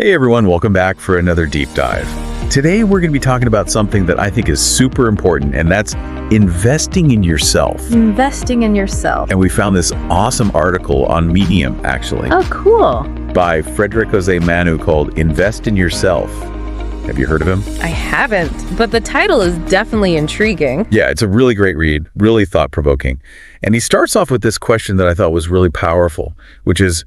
Hey everyone, welcome back for another deep dive. Today we're going to be talking about something that I think is super important, and that's investing in yourself. Investing in yourself. And we found this awesome article on Medium, actually. Oh, cool. By Frederick Osei-Manu called Invest in Yourself. Have you heard of him? I haven't, but the title is definitely intriguing. Yeah, it's a really great read, really thought-provoking. And he starts off with this question that I thought was really powerful, which is,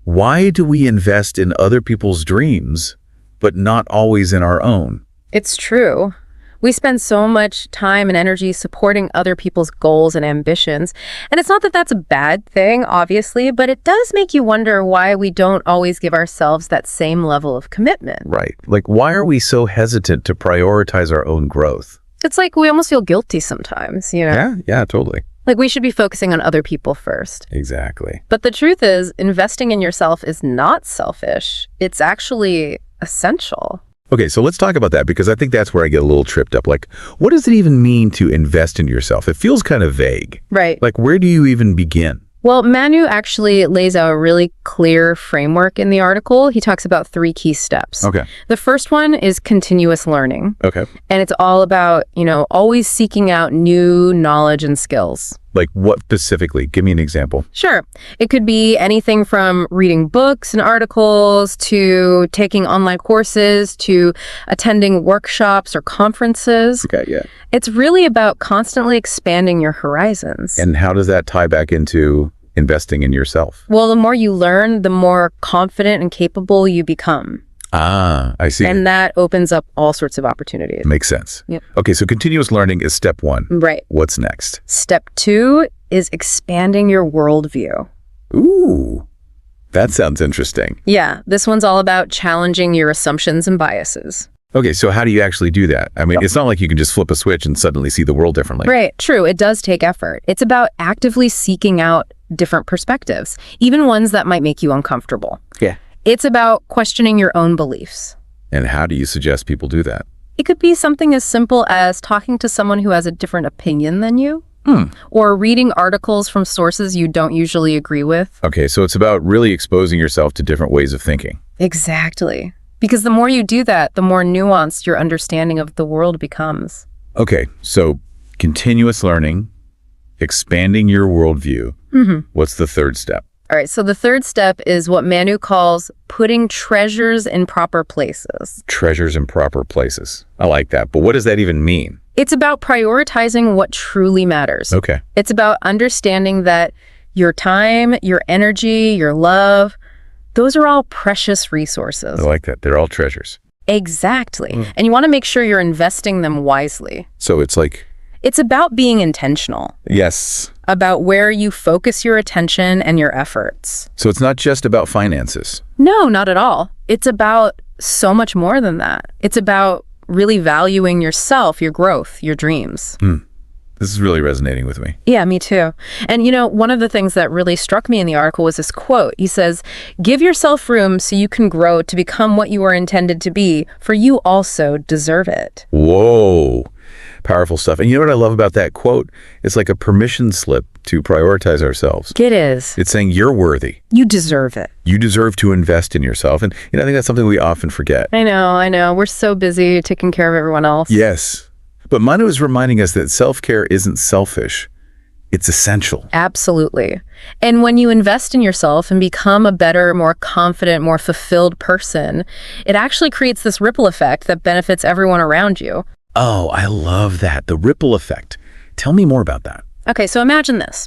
why do we invest in other people's dreams, but not always in our own? It's true. We spend so much time and energy supporting other people's goals and ambitions. And it's not that that's a bad thing, obviously, but it does make you wonder why we don't always give ourselves that same level of commitment. Right. Like, why are we so hesitant to prioritize our own growth? It's like we almost feel guilty sometimes, you know? Yeah, totally. Like we should be focusing on other people first. Exactly. But the truth is, investing in yourself is not selfish. It's actually essential. Okay, so let's talk about that, because I think that's where I get a little tripped up. Like, what does it even mean to invest in yourself? It feels kind of vague. Right. Like, where do you even begin? Well, Manu actually lays out a really clear framework in the article. He talks about 3 key steps. Okay. The first one is continuous learning. Okay. And it's all about, always seeking out new knowledge and skills. Like what specifically? Give me an example. Sure. It could be anything from reading books and articles to taking online courses to attending workshops or conferences. Okay, yeah. It's really about constantly expanding your horizons. And how does that tie back into investing in yourself? Well, the more you learn, the more confident and capable you become. Ah, I see. And that opens up all sorts of opportunities. Makes sense. Yep. Okay, so continuous learning is step 1. Right. What's next? Step 2 is expanding your worldview. Ooh, that sounds interesting. Yeah, this one's all about challenging your assumptions and biases. Okay, so how do you actually do that? I mean, it's not like you can just flip a switch and suddenly see the world differently. Right, true. It does take effort. It's about actively seeking out different perspectives, even ones that might make you uncomfortable. Yeah. It's about questioning your own beliefs. And how do you suggest people do that? It could be something as simple as talking to someone who has a different opinion than you, or reading articles from sources you don't usually agree with. Okay, so it's about really exposing yourself to different ways of thinking. Exactly. Because the more you do that, the more nuanced your understanding of the world becomes. Okay, so continuous learning, expanding your worldview. What's the third step? All right, so the third step is what Manu calls putting treasures in proper places. Treasures in proper places. I like that. But what does that even mean? It's about prioritizing what truly matters. Okay. It's about understanding that your time, your energy, your love, those are all precious resources. I like that. They're all treasures. Exactly. And you want to make sure you're investing them wisely. So it's like... It's about being intentional. Yes. About where you focus your attention and your efforts. So it's not just about finances. No, not at all. It's about so much more than that. It's about really valuing yourself, your growth, your dreams. This is really resonating with me. Yeah, me too. And one of the things that really struck me in the article was this quote. He says, "Give yourself room so you can grow to become what you are intended to be, for you also deserve it." Whoa. Powerful stuff. And you know what I love about that quote? It's like a permission slip to prioritize ourselves. It is. It's saying you're worthy. You deserve it. You deserve to invest in yourself. And I think that's something we often forget. I know. We're so busy taking care of everyone else. Yes. But Manu is reminding us that self-care isn't selfish. It's essential. Absolutely. And when you invest in yourself and become a better, more confident, more fulfilled person, it actually creates this ripple effect that benefits everyone around you. Oh, I love that. The ripple effect. Tell me more about that. Okay, so imagine this.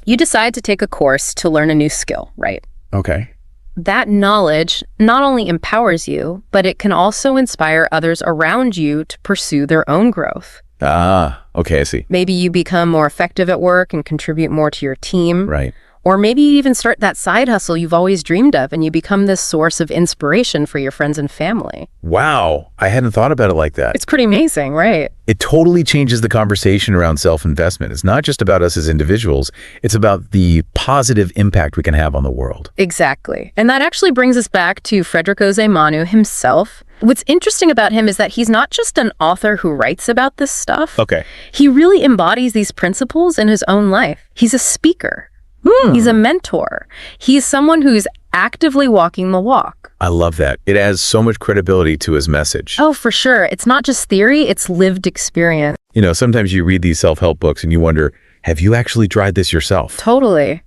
You decide to take a course to learn a new skill, right? Okay. That knowledge not only empowers you, but it can also inspire others around you to pursue their own growth. Ah, okay, I see. Maybe you become more effective at work and contribute more to your team. Right. Or maybe you even start that side hustle you've always dreamed of and you become this source of inspiration for your friends and family. Wow, I hadn't thought about it like that. It's pretty amazing, right? It totally changes the conversation around self-investment. It's not just about us as individuals. It's about the positive impact we can have on the world. Exactly. And that actually brings us back to Frederick Osei-Manu himself. What's interesting about him is that he's not just an author who writes about this stuff. Okay. He really embodies these principles in his own life. He's a speaker. He's a mentor. He's someone who's actively walking the walk. I love that. It adds so much credibility to his message. Oh, for sure. It's not just theory, it's lived experience. You know, sometimes you read these self-help books and you wonder, have you actually tried this yourself? Totally.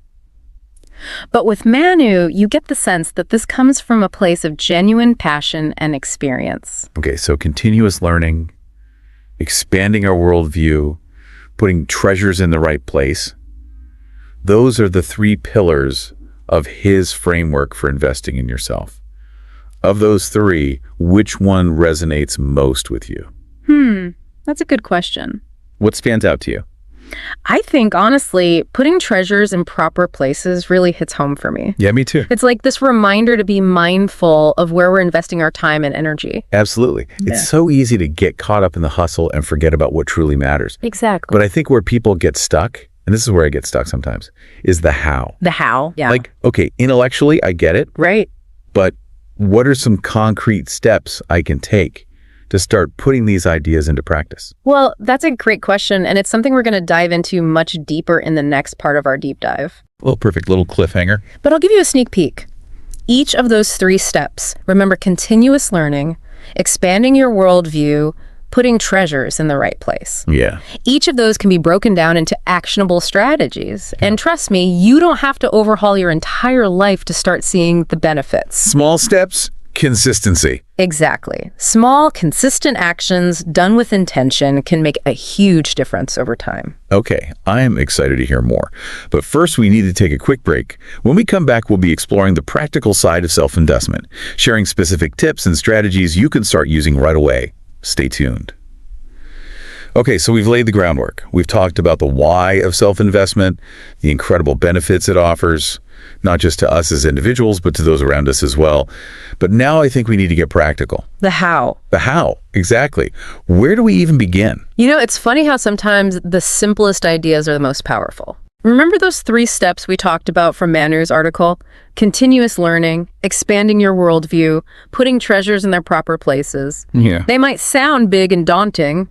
But with Manu, you get the sense that this comes from a place of genuine passion and experience. Okay, so continuous learning, expanding our worldview, putting treasures in the right place. Those are the 3 pillars of his framework for investing in yourself. Of those 3, which one resonates most with you? That's a good question. What stands out to you? I think, honestly, putting treasures in proper places really hits home for me. Yeah, me too. It's like this reminder to be mindful of where we're investing our time and energy. Absolutely. Yeah. It's so easy to get caught up in the hustle and forget about what truly matters. Exactly. But I think where people get stuck, and this is where I get stuck sometimes, is the how. The how. Yeah. Like, okay, intellectually, I get it, Right. but what are some concrete steps I can take to start putting these ideas into practice? Well, that's a great question, and it's something we're going to dive into much deeper in the next part of our deep dive. Well, perfect little cliffhanger. But I'll give you a sneak peek. Each of those 3 steps, remember continuous learning, expanding your worldview, putting treasures in the right place. Yeah. Each of those can be broken down into actionable strategies. And trust me, you don't have to overhaul your entire life to start seeing the benefits. Small steps, consistency. Exactly. Small, consistent actions done with intention can make a huge difference over time. Okay, I am excited to hear more. But first, we need to take a quick break. When we come back, we'll be exploring the practical side of self-investment, sharing specific tips and strategies you can start using right away. Stay tuned. Okay, so we've laid the groundwork. We've talked about the why of self-investment, the incredible benefits it offers, not just to us as individuals, but to those around us as well. But now I think we need to get practical. The how. The how, exactly. Where do we even begin? You know, it's funny how sometimes the simplest ideas are the most powerful. Remember those 3 steps we talked about from Manu's article? Continuous learning, expanding your worldview, putting treasures in their proper places. Yeah. They might sound big and daunting,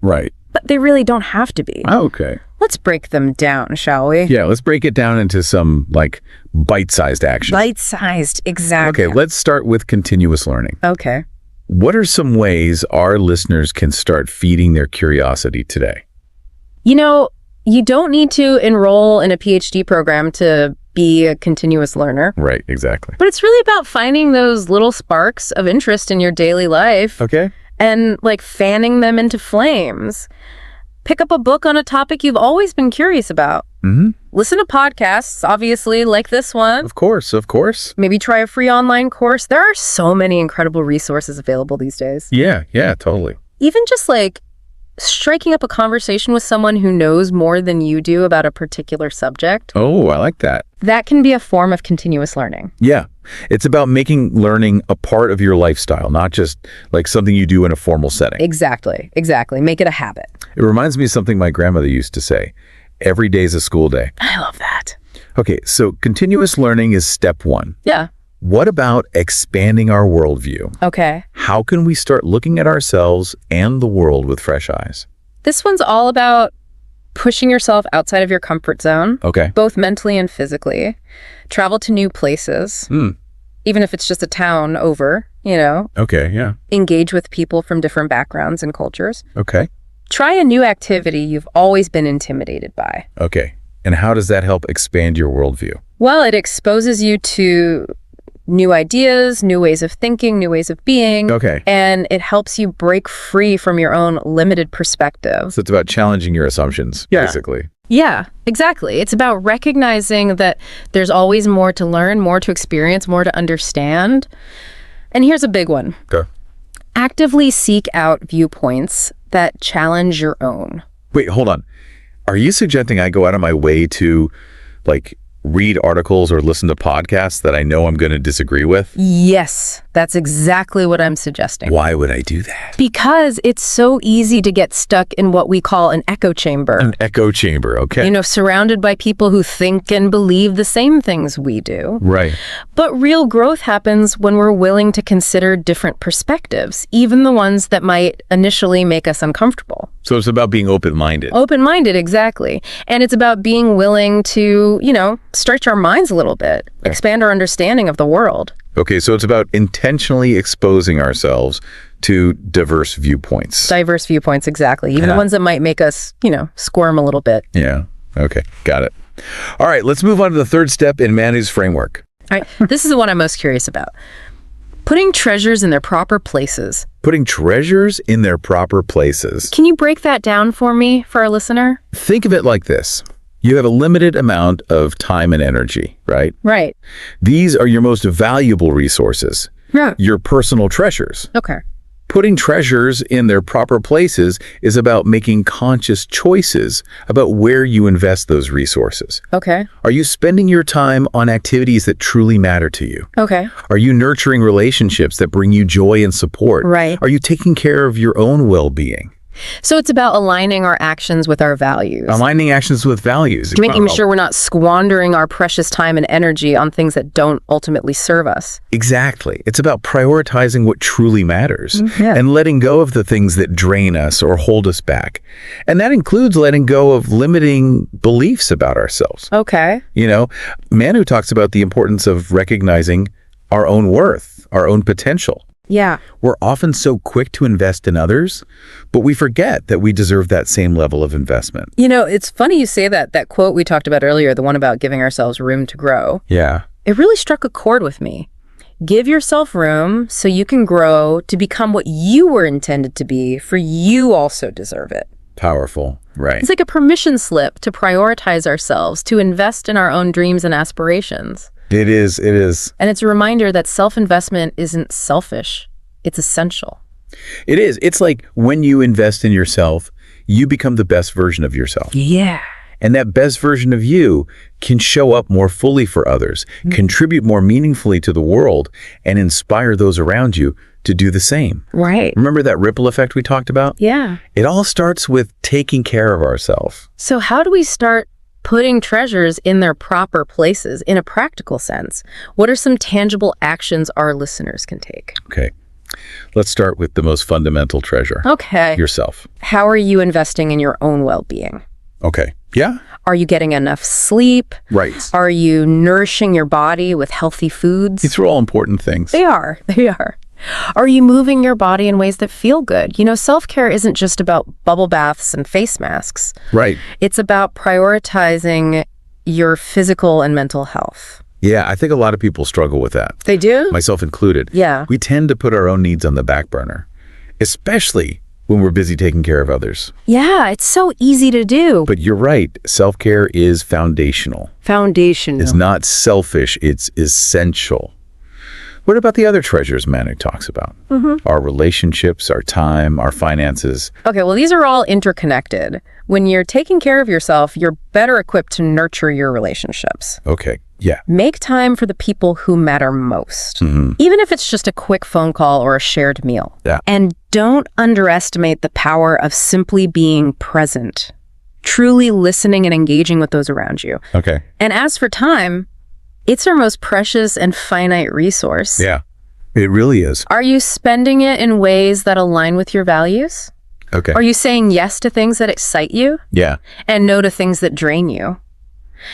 Right. but they really don't have to be. Okay. Let's break them down, shall we? Yeah, let's break it down into some, like, bite-sized actions. Bite-sized, exactly. Okay, let's start with continuous learning. Okay. What are some ways our listeners can start feeding their curiosity today? You know, you don't need to enroll in a PhD program to be a continuous learner. Right, exactly. But it's really about finding those little sparks of interest in your daily life Okay. and like fanning them into flames. Pick up a book on a topic you've always been curious about. Mm-hmm. Listen to podcasts, obviously, like this one. Of course, of course. Maybe try a free online course. There are so many incredible resources available these days. Yeah, totally. Even just like striking up a conversation with someone who knows more than you do about a particular subject. Oh, I like that. That can be a form of continuous learning. Yeah, it's about making learning a part of your lifestyle, not just like something you do in a formal setting. Exactly. Make it a habit. It reminds me of something my grandmother used to say. Every day's a school day. I love that. Okay, so continuous learning is step 1. Yeah. What about expanding our worldview? Okay. How can we start looking at ourselves and the world with fresh eyes? This one's all about pushing yourself outside of your comfort zone, Okay. both mentally and physically. Travel to new places, even if it's just a town over, Okay, yeah. engage with people from different backgrounds and cultures. Okay. Try a new activity you've always been intimidated by. Okay. And how does that help expand your worldview? Well, it exposes you to new ideas, new ways of thinking, new ways of being. Okay. And it helps you break free from your own limited perspective. So it's about challenging your assumptions, basically. Yeah, exactly. It's about recognizing that there's always more to learn, more to experience, more to understand. And here's a big one. Okay. Actively seek out viewpoints that challenge your own. Wait, hold on. Are you suggesting I go out of my way to, like, read articles or listen to podcasts that I know I'm going to disagree with? Yes, that's exactly what I'm suggesting. Why would I do that? Because it's so easy to get stuck in what we call an echo chamber. An echo chamber, okay. Surrounded by people who think and believe the same things we do. Right. But real growth happens when we're willing to consider different perspectives, even the ones that might initially make us uncomfortable. So it's about being open-minded. Open-minded, exactly. And it's about being willing to, stretch our minds a little bit, expand our understanding of the world. Okay, so it's about intentionally exposing ourselves to diverse viewpoints. Diverse viewpoints, exactly. Even the ones that might make us, squirm a little bit. Yeah. Okay, got it. All right, let's move on to the third step in Manu's framework. All right, this is the one I'm most curious about. Putting treasures in their proper places. Putting treasures in their proper places. Can you break that down for me, for our listener? Think of it like this. You have a limited amount of time and energy, right? Right. These are your most valuable resources. Yeah. Your personal treasures. Okay. Putting treasures in their proper places is about making conscious choices about where you invest those resources. Okay. Are you spending your time on activities that truly matter to you? Okay. Are you nurturing relationships that bring you joy and support? Right. Are you taking care of your own well-being? So it's about aligning our actions with our values. Aligning actions with values. Making sure we're not squandering our precious time and energy on things that don't ultimately serve us. Exactly. It's about prioritizing what truly matters Yeah. and letting go of the things that drain us or hold us back. And that includes letting go of limiting beliefs about ourselves. Okay. Manu talks about the importance of recognizing our own worth, our own potential. Yeah. We're often so quick to invest in others, but we forget that we deserve that same level of investment. It's funny you say that quote we talked about earlier, the one about giving ourselves room to grow. Yeah. It really struck a chord with me. Give yourself room so you can grow to become what you were intended to be, for you also deserve it. Powerful. Right. It's like a permission slip to prioritize ourselves, to invest in our own dreams and aspirations. It is. And it's a reminder that self-investment isn't selfish. It's essential. It is. It's like when you invest in yourself, you become the best version of yourself. Yeah. And that best version of you can show up more fully for others, contribute more meaningfully to the world, and inspire those around you to do the same. Right. Remember that ripple effect we talked about? Yeah. It all starts with taking care of ourselves. So how do we start putting treasures in their proper places in a practical sense? What are some tangible actions our listeners can take? Okay. Let's start with the most fundamental treasure. Okay. Yourself. How are you investing in your own well-being? Okay. Yeah. Are you getting enough sleep? Right. Are you nourishing your body with healthy foods? These are all important things. They are. Are you moving your body in ways that feel good? Self-care isn't just about bubble baths and face masks. Right. It's about prioritizing your physical and mental health. Yeah, I think a lot of people struggle with that. They do? Myself included. Yeah. We tend to put our own needs on the back burner, especially when we're busy taking care of others. Yeah, it's so easy to do. But you're right. Self-care is foundational. Foundational. It's not selfish. It's essential. What about the other treasures Manu talks about? Our relationships, our time, our finances. Okay, well, these are all interconnected. When you're taking care of yourself, you're better equipped to nurture your relationships. Okay, yeah. Make time for the people who matter most, even if it's just a quick phone call or a shared meal. Yeah. And don't underestimate the power of simply being present, truly listening and engaging with those around you. Okay. And as for time, it's our most precious and finite resource. Yeah, it really is. Are you spending it in ways that align with your values? Okay. Are you saying yes to things that excite you Yeah. and no to things that drain you?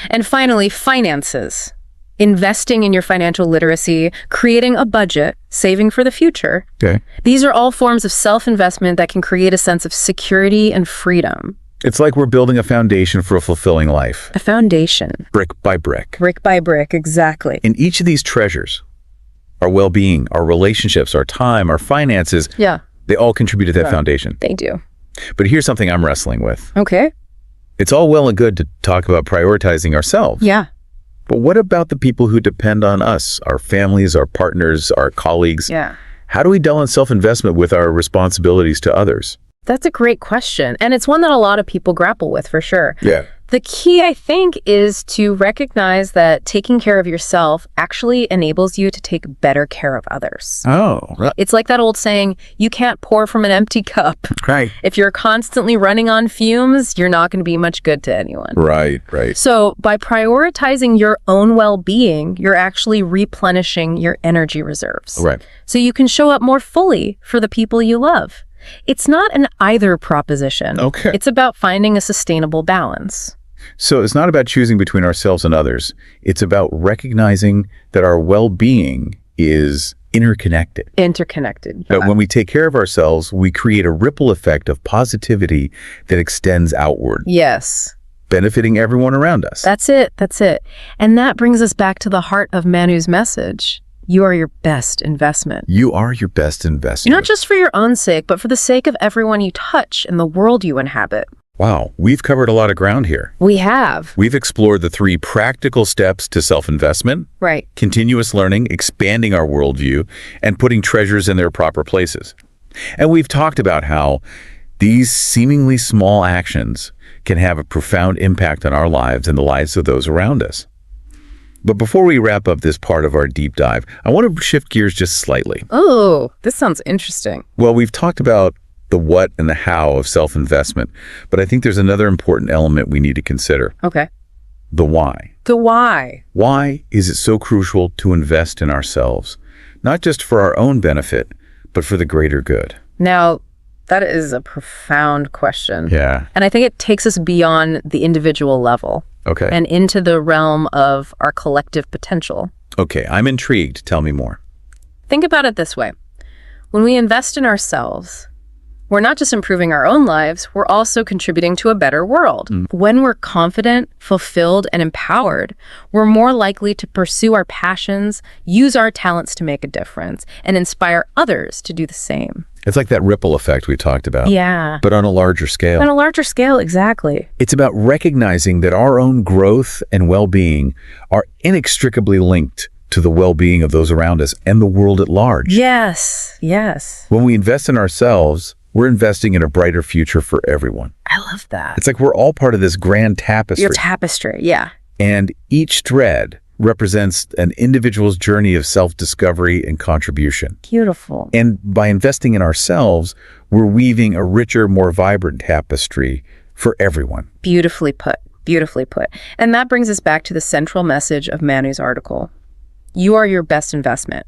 And finally, finances. Investing in your financial literacy, creating a budget, saving for the future. Okay. These are all forms of self-investment that can create a sense of security and freedom. It's like we're building a foundation for a fulfilling life, A foundation. brick by brick. Brick by brick, exactly. In each of these treasures, our well-being, our relationships, our time, our finances, Yeah, they all contribute to that foundation. they do. But here's something I'm wrestling with. Okay. It's all well and good to talk about prioritizing ourselves. Yeah. But what about the people who depend on us, our families, our partners, our colleagues? Yeah. How do we deal in self-investment with our responsibilities to others? That's a great question. And it's one that a lot of people grapple with, for sure. Yeah. The key, I think, is to recognize that taking care of yourself actually enables you to take better care of others. Oh, right. It's like that old saying, you can't pour from an empty cup. Right. If you're constantly running on fumes, you're not going to be much good to anyone. Right. So by prioritizing your own well-being, you're actually replenishing your energy reserves. Right. So you can show up more fully for the people you love. It's not an either proposition. Okay. It's about finding a sustainable balance. So it's not about choosing between ourselves and others. It's about recognizing that our well-being is interconnected. Interconnected. But when we take care of ourselves, we create a ripple effect of positivity that extends outward, Yes. benefiting everyone around us. That's it. That's it. And that brings us back to the heart of Manu's message. You are your best investment. You are your best investment. Not just for your own sake, but for the sake of everyone you touch and the world you inhabit. Wow, we've covered a lot of ground here. We have. We've explored the 3 practical steps to self-investment, Right. continuous learning, expanding our worldview, and putting treasures in their proper places. And we've talked about how these seemingly small actions can have a profound impact on our lives and the lives of those around us. But before we wrap up this part of our deep dive, I want to shift gears just slightly. Oh, this sounds interesting. Well, we've talked about the what and the how of self-investment, but I think there's another important element we need to consider. Okay. The why. The why. Why is it so crucial to invest in ourselves? Not just for our own benefit, but for the greater good. Now, that is a profound question. Yeah. And I think it takes us beyond the individual level Okay. and into the realm of our collective potential. Okay, I'm intrigued. Tell me more. Think about it this way. When we invest in ourselves, we're not just improving our own lives, we're also contributing to a better world. When we're confident, fulfilled, and empowered, we're more likely to pursue our passions, use our talents to make a difference, and inspire others to do the same. It's like that ripple effect we talked about, Yeah. but on a larger scale. On a larger scale, exactly. It's about recognizing that our own growth and well-being are inextricably linked to the well-being of those around us and the world at large. Yes, yes. When we invest in ourselves, we're investing in a brighter future for everyone. I love that. It's like we're all part of this grand tapestry. Your tapestry, yeah. And each thread represents an individual's journey of self-discovery and contribution. Beautiful. And by investing in ourselves, we're weaving a richer, more vibrant tapestry for everyone. Beautifully put. Beautifully put. And that brings us back to the central message of Manu's article. You are your best investment.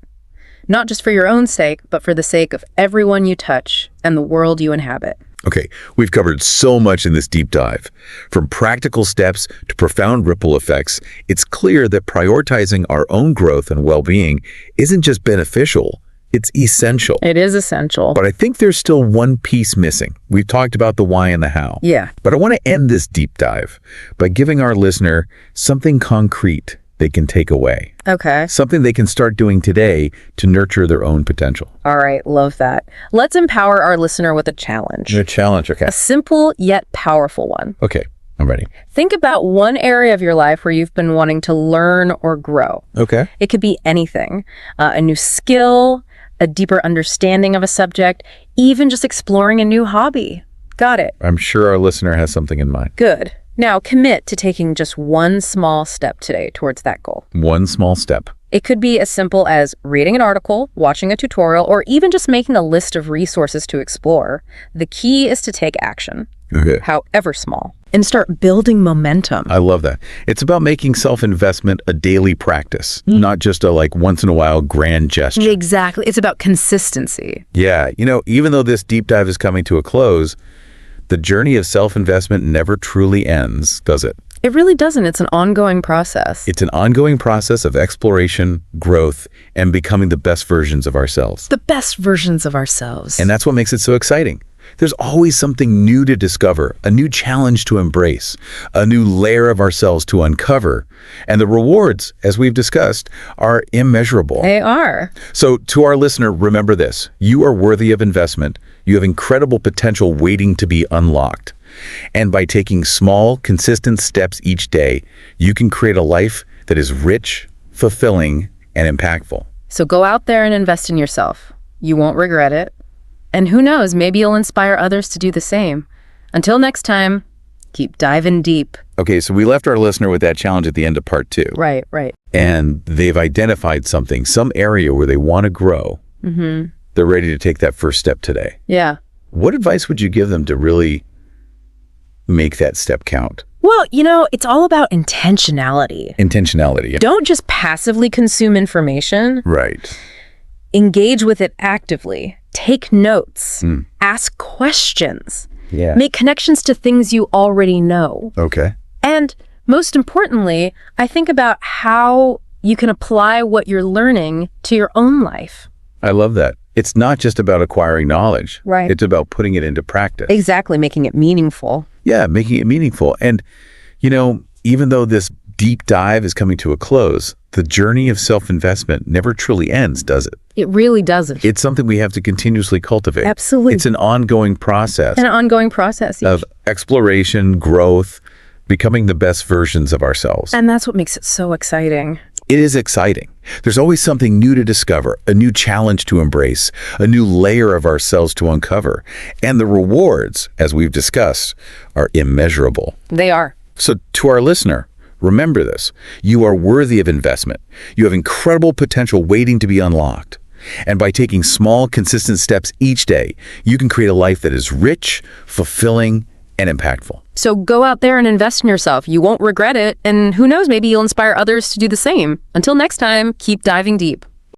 Not just for your own sake, but for the sake of everyone you touch and the world you inhabit. Okay, we've covered so much in this deep dive. From practical steps to profound ripple effects, it's clear that prioritizing our own growth and well-being isn't just beneficial, it's essential. It is essential. But I think there's still one piece missing. We've talked about the why and the how. Yeah. But I want to end this deep dive by giving our listener something concrete they can take away. Okay. Something they can start doing today to nurture their own potential. All right. Love that. Let's empower our listener with a challenge. A challenge, okay. A simple yet powerful one. Okay, I'm ready. Think about one area of your life where you've been wanting to learn or grow. Okay. It could be anything. A new skill, a deeper understanding of a subject, even just exploring a new hobby. Got it. I'm sure our listener has something in mind. Good. Now commit to taking just one small step today towards that goal. One small step. It could be as simple as reading an article, watching a tutorial, or even just making a list of resources to explore. The key is to take action, Okay. however small, and start building momentum. I love that. It's about making self-investment a daily practice, not just a once in a while grand gesture. Exactly. It's about consistency. Yeah, even though this deep dive is coming to a close, the journey of self-investment never truly ends, does it? It really doesn't. It's an ongoing process. It's an ongoing process of exploration, growth, and becoming the best versions of ourselves. The best versions of ourselves. And that's what makes it so exciting. There's always something new to discover, a new challenge to embrace, a new layer of ourselves to uncover. And the rewards, as we've discussed, are immeasurable. They are. So to our listener, remember this. You are worthy of investment. You have incredible potential waiting to be unlocked. And by taking small, consistent steps each day, you can create a life that is rich, fulfilling, and impactful. So go out there and invest in yourself. You won't regret it. And who knows, maybe you'll inspire others to do the same. Until next time, keep diving deep. Okay, so we left our listener with that challenge at the end of part 2. Right, right. And they've identified something, some area where they want to grow. Mm-hmm. They're ready to take that first step today. Yeah. What advice would you give them to really make that step count? Well, it's all about intentionality. Intentionality. Yeah. Don't just passively consume information. Right. Engage with it actively. Take notes. Ask questions. Yeah. Make connections to things you already know. Okay. And most importantly, I think about how you can apply what you're learning to your own life. I love that. It's not just about acquiring knowledge. Right. It's about putting it into practice. Exactly, making it meaningful. Yeah, making it meaningful. And, even though this deep dive is coming to a close, the journey of self-investment never truly ends, does it? It really doesn't. It's something we have to continuously cultivate. Absolutely. It's an ongoing process. An ongoing process. Of exploration, growth, becoming the best versions of ourselves. And that's what makes it so exciting. It is exciting. There's always something new to discover, a new challenge to embrace, a new layer of ourselves to uncover. And the rewards, as we've discussed, are immeasurable. They are. So to our listener, remember this. You are worthy of investment. You have incredible potential waiting to be unlocked. And by taking small, consistent steps each day, you can create a life that is rich, fulfilling, and impactful. So go out there and invest in yourself. You won't regret it. And who knows, maybe you'll inspire others to do the same. Until next time, keep diving deep.